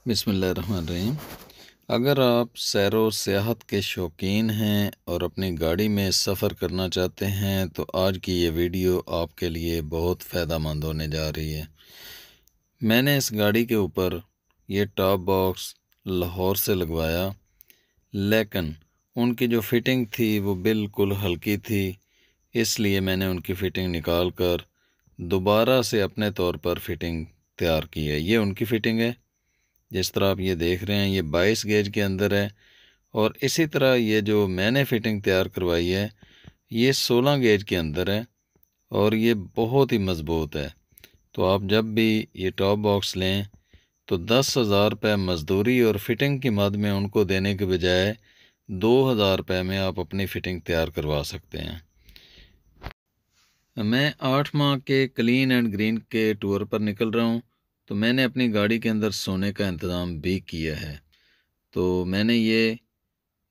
बिस्मिल्लाहिर्रहमानिर्रहीम। अगर आप सैर व सियाहत के शौकीन हैं और अपनी गाड़ी में सफ़र करना चाहते हैं तो आज की ये वीडियो आपके लिए बहुत फ़ायदेमंद होने जा रही है। मैंने इस गाड़ी के ऊपर ये टॉप बॉक्स लाहौर से लगवाया, लेकिन उनकी जो फ़िटिंग थी वो बिल्कुल हल्की थी, इसलिए मैंने उनकी फ़िटिंग निकाल कर दोबारा से अपने तौर पर फ़िटिंग तैयार की है। ये उनकी फ़िटिंग है, जिस तरह आप ये देख रहे हैं, ये 22 गेज के अंदर है। और इसी तरह ये जो मैंने फ़िटिंग तैयार करवाई है ये 16 गेज के अंदर है और ये बहुत ही मज़बूत है। तो आप जब भी ये टॉप बॉक्स लें तो 10,000 रुपये मज़दूरी और फ़िटिंग की मद में उनको देने के बजाय 2,000 रुपये में आप अपनी फ़िटिंग तैयार करवा सकते हैं। मैं 8 माह के क्लीन एंड ग्रीन के टूर पर निकल रहा हूँ, तो मैंने अपनी गाड़ी के अंदर सोने का इंतज़ाम भी किया है। तो मैंने ये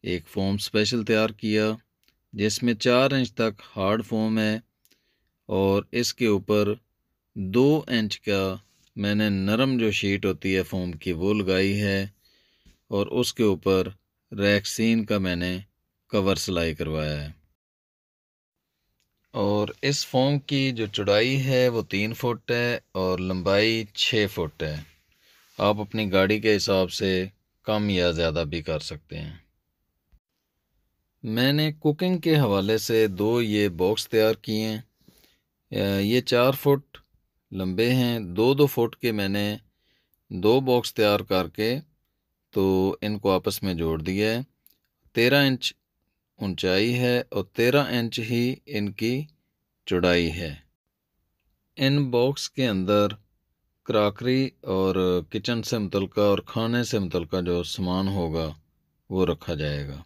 एक फ़ोम स्पेशल तैयार किया जिसमें 4 इंच तक हार्ड फ़ोम है और इसके ऊपर 2 इंच का मैंने नरम जो शीट होती है फ़ोम की वो लगाई है और उसके ऊपर रैक्सीन का मैंने कवर सिलाई करवाया है। और इस फ़ोम की जो चौड़ाई है वो 3 फुट है और लंबाई 6 फुट है। आप अपनी गाड़ी के हिसाब से कम या ज़्यादा भी कर सकते हैं। मैंने कुकिंग के हवाले से 2 ये बॉक्स तैयार किए हैं। ये 4 फुट लंबे हैं। 2-2 फुट के मैंने 2 बॉक्स तैयार करके तो इनको आपस में जोड़ दिया है। 13 इंच ऊंचाई है और 13 इंच ही इनकी चौड़ाई है। इन बॉक्स के अंदर क्रॉकरी और किचन से मुतल्लिका और खाने से मुतल्लिका जो सामान होगा वो रखा जाएगा।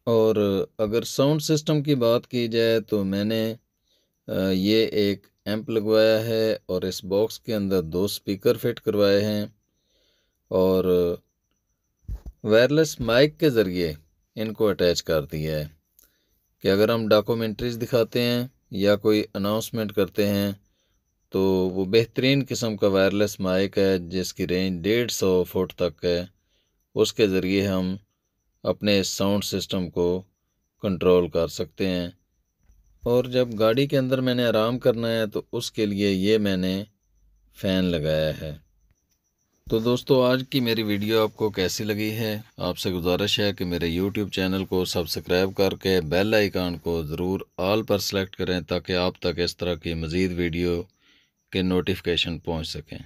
और अगर साउंड सिस्टम की बात की जाए तो मैंने ये एक एम्प लगवाया है और इस बॉक्स के अंदर 2 स्पीकर फिट करवाए हैं और वायरलेस माइक के ज़रिए इनको अटैच कर दिया है कि अगर हम डॉक्यूमेंट्रीज़ दिखाते हैं या कोई अनाउंसमेंट करते हैं तो वो बेहतरीन किस्म का वायरलेस माइक है जिसकी रेंज 150 फुट तक है। उसके ज़रिए हम अपने साउंड सिस्टम को कंट्रोल कर सकते हैं। और जब गाड़ी के अंदर मैंने आराम करना है तो उसके लिए ये मैंने फ़ैन लगाया है। तो दोस्तों, आज की मेरी वीडियो आपको कैसी लगी है? आपसे गुजारिश है कि मेरे यूट्यूब चैनल को सब्सक्राइब करके बेल आइकन को ज़रूर ऑल पर सेलेक्ट करें ताकि आप तक इस तरह की मज़ीद वीडियो के नोटिफिकेशन पहुंच सकें।